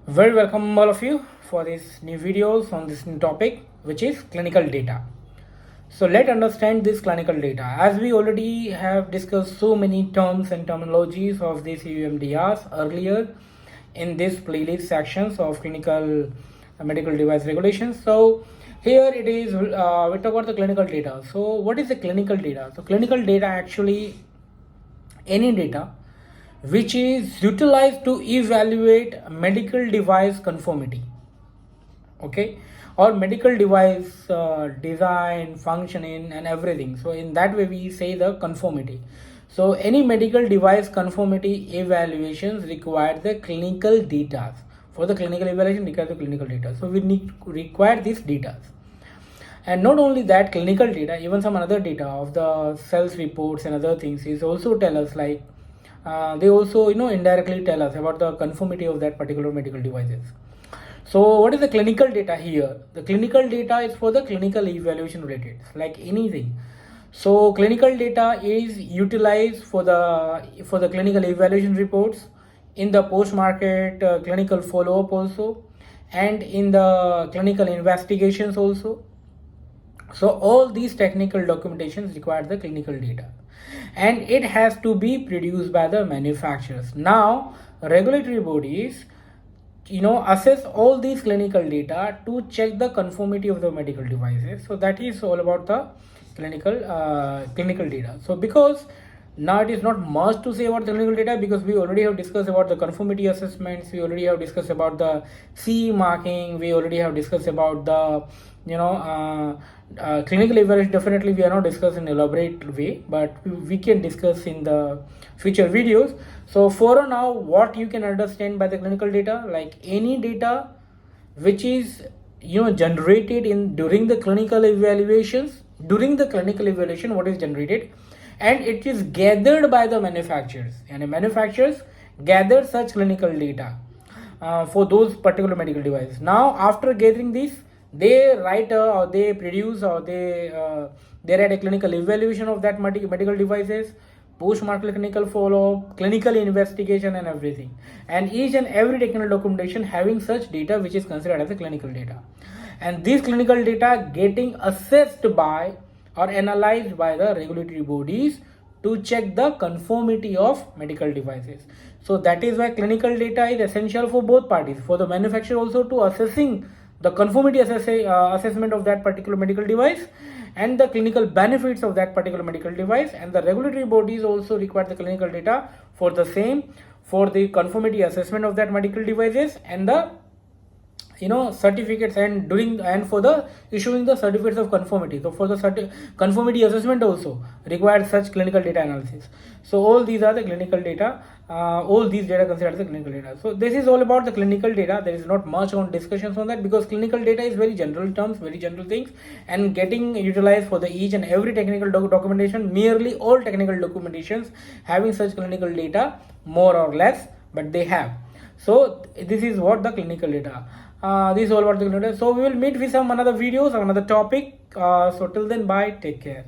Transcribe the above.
Very welcome all of you for this new videos on this new topic, which is clinical data. So let's understand this clinical data. As we already have discussed so many terms and terminologies of these EUMDRs earlier in this playlist sections of clinical medical device regulations. So here it is, we talk about the clinical data. So what is the clinical data? So clinical data actually any data which is utilized to evaluate medical device conformity, okay, or medical device design, functioning and everything. So in that way we say the conformity. So any medical device conformity evaluations require the clinical data. For the clinical evaluation require the clinical data, so we need to require these data. And not only that, clinical data, even some other data of the sales reports and other things is also tell us, like they also indirectly tell us about the conformity of that particular medical devices. So what is the clinical data here? The clinical data is for the clinical evaluation related, like anything. So clinical data is utilized for the clinical evaluation reports, in the post-market clinical follow-up also, and in the clinical investigations also. So all these technical documentations require the clinical data, and it has to be produced by the manufacturers. Now regulatory bodies assess all these clinical data to check the conformity of the medical devices. So that is all about the clinical data. So because now it is not much to say about the clinical data, because we already have discussed about the conformity assessments, we already have discussed about the CE marking, we already have discussed about the clinical evaluation. Definitely we are not discussing in elaborate way, but we can discuss in the future videos. So for now, what you can understand by the clinical data, like any data which is generated in during the clinical evaluations, what is generated, and it is gathered by the manufacturers, and the manufacturers gather such clinical data for those particular medical devices. Now after gathering this, they write or they produce or they write a clinical evaluation of that medical devices, post-market clinical follow-up, clinical investigation and everything, and each and every technical documentation having such data which is considered as a clinical data. And these clinical data getting assessed by or analyzed by the regulatory bodies to check the conformity of medical devices. So that is why clinical data is essential for both parties, for the manufacturer also to assessing the conformity assessment of that particular medical device and the clinical benefits of that particular medical device, and the regulatory bodies also require the clinical data for the same, for the conformity assessment of that medical devices and the certificates, and for the issuing the certificates of conformity. So for the conformity assessment also requires such clinical data analysis. So all these are the clinical data, all these data considered as the clinical data. So this is all about the clinical data. There is not much on discussions on that, because clinical data is very general terms, very general things, and getting utilized for the each and every technical documentation. Merely all technical documentations having such clinical data, more or less, but they have. So this is what the clinical data. This is all about the clinical data. So we will meet with some another videos on another topic. So till then, bye, take care.